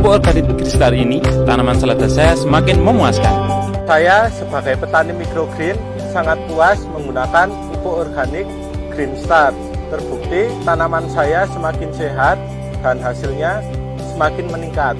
pupuk organik Kristar ini, tanaman selada saya semakin memuaskan. Saya sebagai petani microgreen sangat puas menggunakan pupuk organik Green Star. Terbukti tanaman saya semakin sehat dan hasilnya semakin meningkat.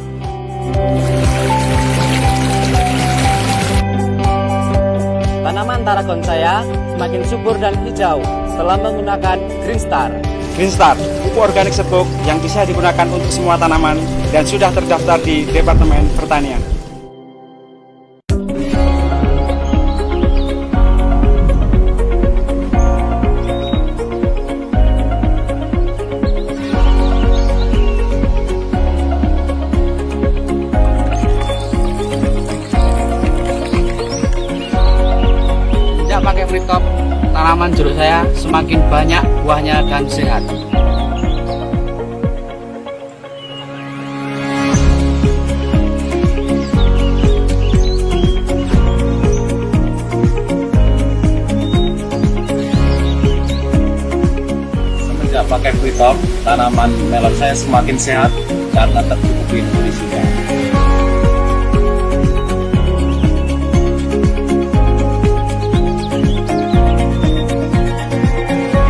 Tanaman taragon saya semakin subur dan hijau setelah menggunakan Green Star. Green Star, pupuk organik serbuk yang bisa digunakan untuk semua tanaman dan sudah terdaftar di Departemen Pertanian. Sejak pakai Free Top, tanaman jeruk saya semakin banyak buahnya dan sehat. Semenjak pakai Free Top, tanaman melon saya semakin sehat karena tercukupi nutrisinya.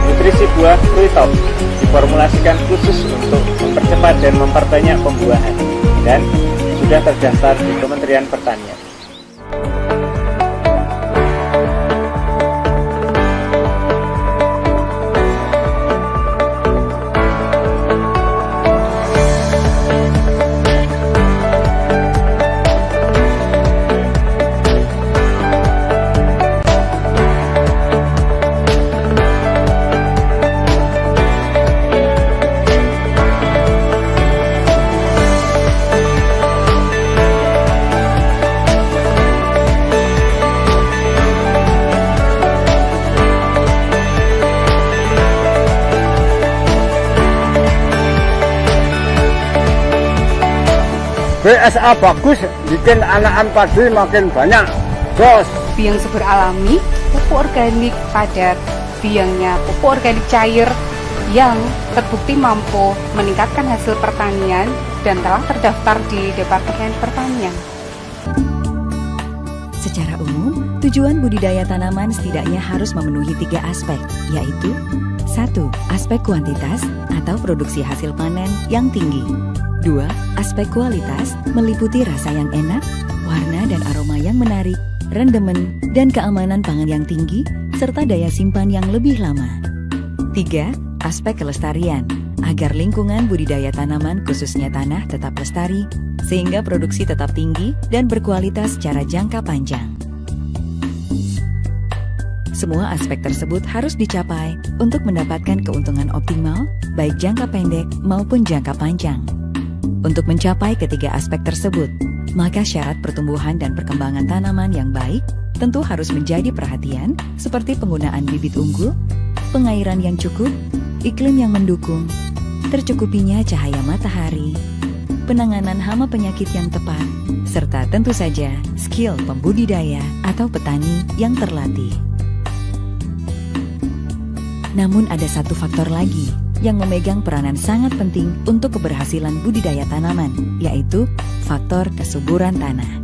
Nutrisi buah Free Top diformulasikan khusus untuk mempercepat dan memperbanyak pembuahan dan sudah terdaftar di Kementerian Pertanian. BSA bagus, bikin anakan padi makin banyak. Bos. Biang subur alami, pupuk organik padat, biangnya pupuk organik cair yang terbukti mampu meningkatkan hasil pertanian dan telah terdaftar di Departemen Pertanian. Secara umum, tujuan budidaya tanaman setidaknya harus memenuhi 3 aspek, yaitu 1. Aspek kuantitas atau produksi hasil panen yang tinggi. 2. Aspek kualitas meliputi rasa yang enak, warna dan aroma yang menarik, rendemen, dan keamanan pangan yang tinggi, serta daya simpan yang lebih lama. 3. Aspek kelestarian, agar lingkungan budidaya tanaman khususnya tanah tetap lestari, sehingga produksi tetap tinggi dan berkualitas secara jangka panjang. Semua aspek tersebut harus dicapai untuk mendapatkan keuntungan optimal, baik jangka pendek maupun jangka panjang. Untuk mencapai ketiga aspek tersebut, maka syarat pertumbuhan dan perkembangan tanaman yang baik tentu harus menjadi perhatian seperti penggunaan bibit unggul, pengairan yang cukup, iklim yang mendukung, tercukupinya cahaya matahari, penanganan hama penyakit yang tepat, serta tentu saja skill pembudidaya atau petani yang terlatih. Namun ada satu faktor lagi yang memegang peranan sangat penting untuk keberhasilan budidaya tanaman, yaitu faktor kesuburan tanah.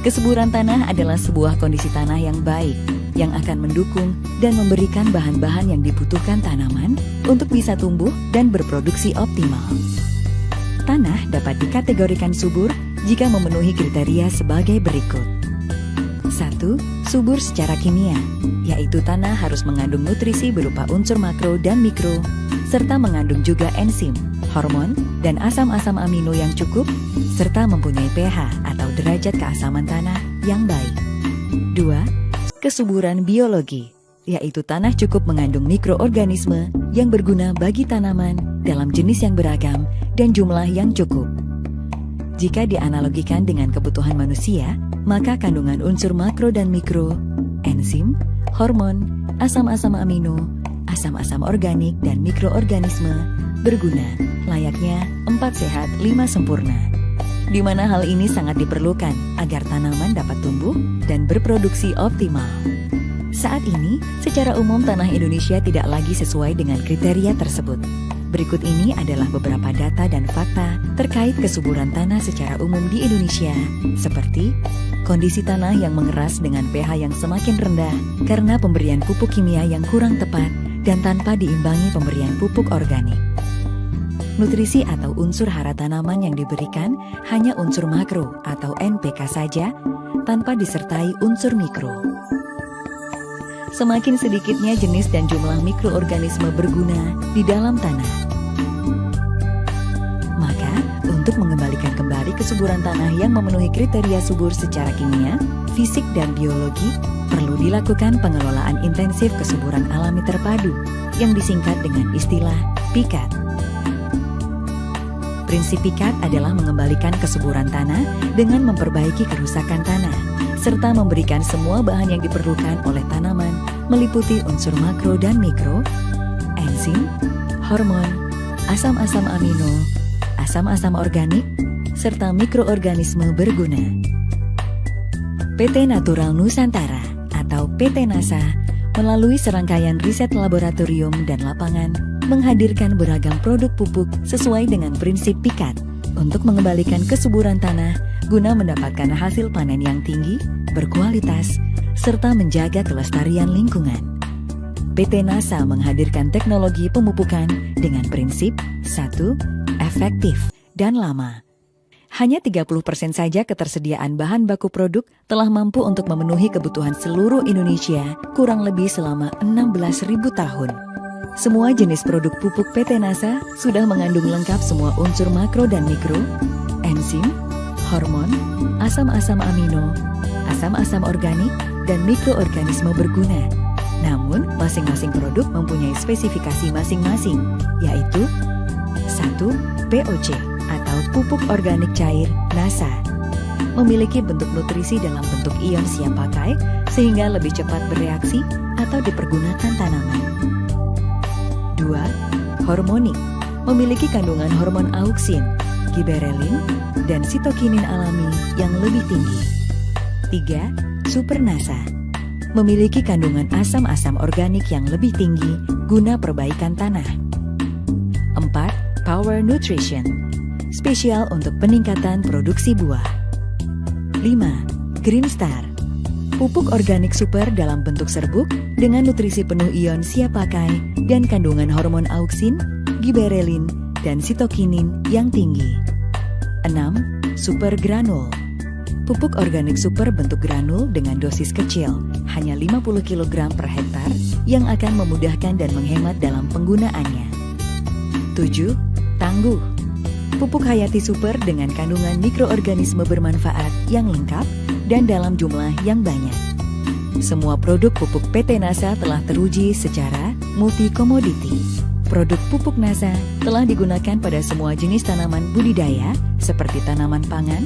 Kesuburan tanah adalah sebuah kondisi tanah yang baik, yang akan mendukung dan memberikan bahan-bahan yang dibutuhkan tanaman untuk bisa tumbuh dan berproduksi optimal. Tanah dapat dikategorikan subur jika memenuhi kriteria sebagai berikut. 1. Subur secara kimia, yaitu tanah harus mengandung nutrisi berupa unsur makro dan mikro, serta mengandung juga enzim, hormon, dan asam-asam amino yang cukup, serta mempunyai pH atau derajat keasaman tanah yang baik. 2. Kesuburan biologi, yaitu tanah cukup mengandung mikroorganisme yang berguna bagi tanaman dalam jenis yang beragam dan jumlah yang cukup. Jika dianalogikan dengan kebutuhan manusia, maka kandungan unsur makro dan mikro, enzim, hormon, asam-asam amino, asam-asam organik, dan mikroorganisme berguna layaknya 4 sehat 5 sempurna, di mana hal ini sangat diperlukan agar tanaman dapat tumbuh dan berproduksi optimal. Saat ini, secara umum tanah Indonesia tidak lagi sesuai dengan kriteria tersebut. Berikut ini adalah beberapa data dan fakta terkait kesuburan tanah secara umum di Indonesia, seperti kondisi tanah yang mengeras dengan pH yang semakin rendah karena pemberian pupuk kimia yang kurang tepat dan tanpa diimbangi pemberian pupuk organik. Nutrisi atau unsur hara tanaman yang diberikan hanya unsur makro atau NPK saja, tanpa disertai unsur mikro. Semakin sedikitnya jenis dan jumlah mikroorganisme berguna di dalam tanah. Maka, untuk mengembalikan kembali kesuburan tanah yang memenuhi kriteria subur secara kimia, fisik, dan biologi, perlu dilakukan pengelolaan intensif kesuburan alami terpadu yang disingkat dengan istilah PIKAT. Prinsip PIKAT adalah mengembalikan kesuburan tanah dengan memperbaiki kerusakan tanah, serta memberikan semua bahan yang diperlukan oleh tanaman, meliputi unsur makro dan mikro, enzim, hormon, asam-asam amino, asam-asam organik, serta mikroorganisme berguna. PT Natural Nusantara atau PT NASA melalui serangkaian riset laboratorium dan lapangan menghadirkan beragam produk pupuk sesuai dengan prinsip PIKAT untuk mengembalikan kesuburan tanah guna mendapatkan hasil panen yang tinggi, berkualitas, serta menjaga kelestarian lingkungan. PT NASA menghadirkan teknologi pemupukan dengan prinsip 1. Efektif dan lama. Hanya 30% saja ketersediaan bahan baku produk telah mampu untuk memenuhi kebutuhan seluruh Indonesia kurang lebih selama 16.000 tahun. Semua jenis produk pupuk PT NASA sudah mengandung lengkap semua unsur makro dan mikro, enzim, hormon, asam-asam amino, asam-asam organik, dan mikroorganisme berguna. Namun, masing-masing produk mempunyai spesifikasi masing-masing, yaitu 1. POC atau pupuk organik cair NASA. Memiliki bentuk nutrisi dalam bentuk ion siap pakai sehingga lebih cepat bereaksi atau dipergunakan tanaman. 2. Hormonik. Memiliki kandungan hormon auksin, giberelin, dan sitokinin alami yang lebih tinggi. 3. Super NASA. Memiliki kandungan asam-asam organik yang lebih tinggi guna perbaikan tanah. 4. Power Nutrition. Spesial untuk peningkatan produksi buah. 5. Green Star. Pupuk organik super dalam bentuk serbuk dengan nutrisi penuh ion siap pakai dan kandungan hormon auksin, giberelin, dan sitokinin yang tinggi. 6. Super Granul. Pupuk organik super bentuk granul dengan dosis kecil, hanya 50 kg per hektar, yang akan memudahkan dan menghemat dalam penggunaannya. 7. Tangguh. Pupuk hayati super dengan kandungan mikroorganisme bermanfaat yang lengkap dan dalam jumlah yang banyak. Semua produk pupuk PT NASA telah teruji secara multi-komoditi. Produk pupuk NASA telah digunakan pada semua jenis tanaman budidaya seperti tanaman pangan,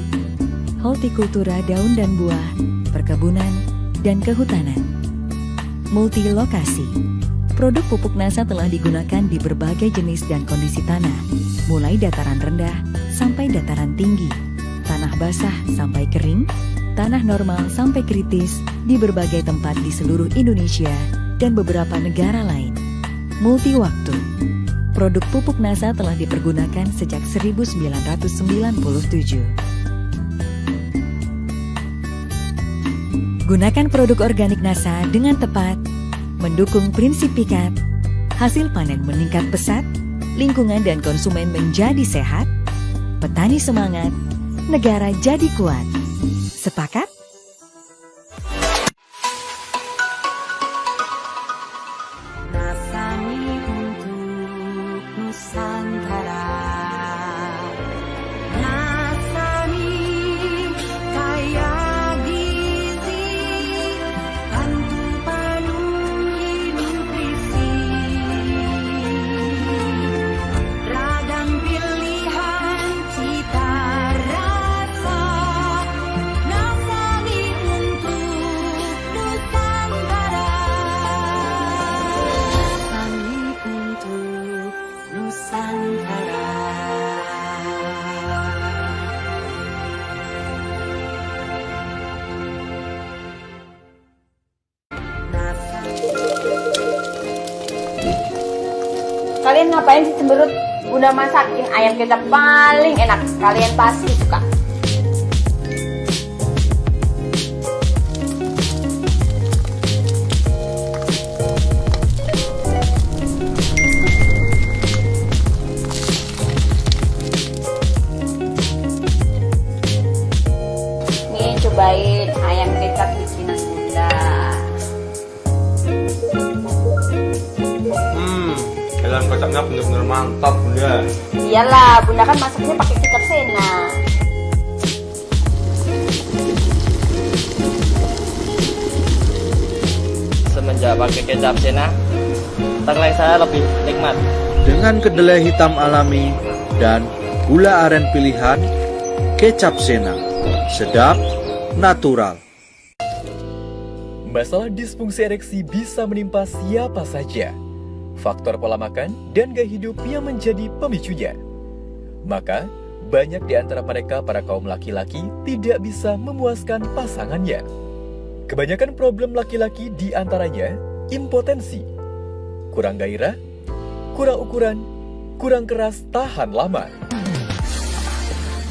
hortikultura daun dan buah, perkebunan, dan kehutanan. Multilokasi. Produk pupuk NASA telah digunakan di berbagai jenis dan kondisi tanah, mulai dataran rendah sampai dataran tinggi, tanah basah sampai kering, tanah normal sampai kritis di berbagai tempat di seluruh Indonesia dan beberapa negara lain. Multi-waktu. Produk pupuk NASA telah dipergunakan sejak 1997. Gunakan produk organik NASA dengan tepat, mendukung prinsip PIKAT, hasil panen meningkat pesat, lingkungan dan konsumen menjadi sehat, petani semangat, negara jadi kuat. Sepakat? Nasani untuk Nusantara. Nasani kaya gizi, bantu penuhi nutrisi, ragam pilihan cita rasa. Nasani untuk Nusantara. Nasani untuk Nusantara. Kalian ngapain sih cemberut? Bunda masakin ayam kecap paling enak. Kalian pasti suka. Nih, cobain ayam kecap bikinan Bunda. Dalam kecapnya bener-bener mantap Bunda. Iyalah, Bunda kan masaknya pakai kecap Sena. Semenjak pakai kecap Sena, tengkleng saya lebih nikmat. Dengan kedelai hitam alami dan gula aren pilihan, kecap Sena sedap, natural. Masalah disfungsi ereksi bisa menimpa siapa saja. Faktor pola makan dan gaya hidup yang menjadi pemicunya. Maka, banyak di antara mereka para kaum laki-laki tidak bisa memuaskan pasangannya. Kebanyakan problem laki-laki di antaranya impotensi, kurang gairah, kurang ukuran, kurang keras tahan lama.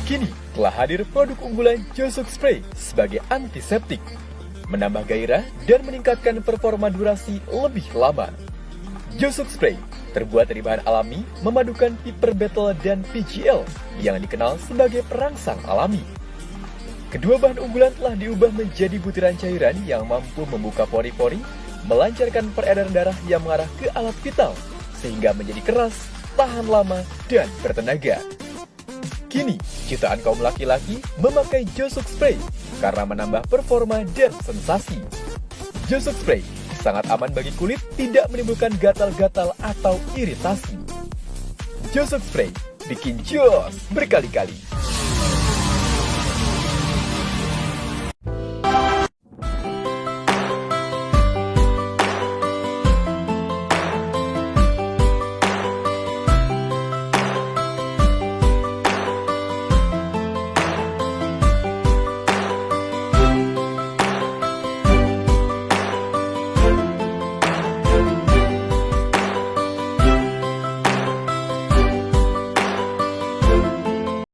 Kini telah hadir produk unggulan Josuk Spray sebagai antiseptik, menambah gairah dan meningkatkan performa durasi lebih lama. Josuk Spray terbuat dari bahan alami memadukan piperbetel dan PGL yang dikenal sebagai perangsang alami. Kedua bahan unggulan telah diubah menjadi butiran cairan yang mampu membuka pori-pori, melancarkan peredaran darah yang mengarah ke alat vital, sehingga menjadi keras, tahan lama, dan bertenaga. Kini, jutaan kaum laki-laki memakai Josuk Spray karena menambah performa dan sensasi. Josuk Spray sangat aman bagi kulit, tidak menimbulkan gatal-gatal atau iritasi. Josuk Spray bikin jos berkali-kali.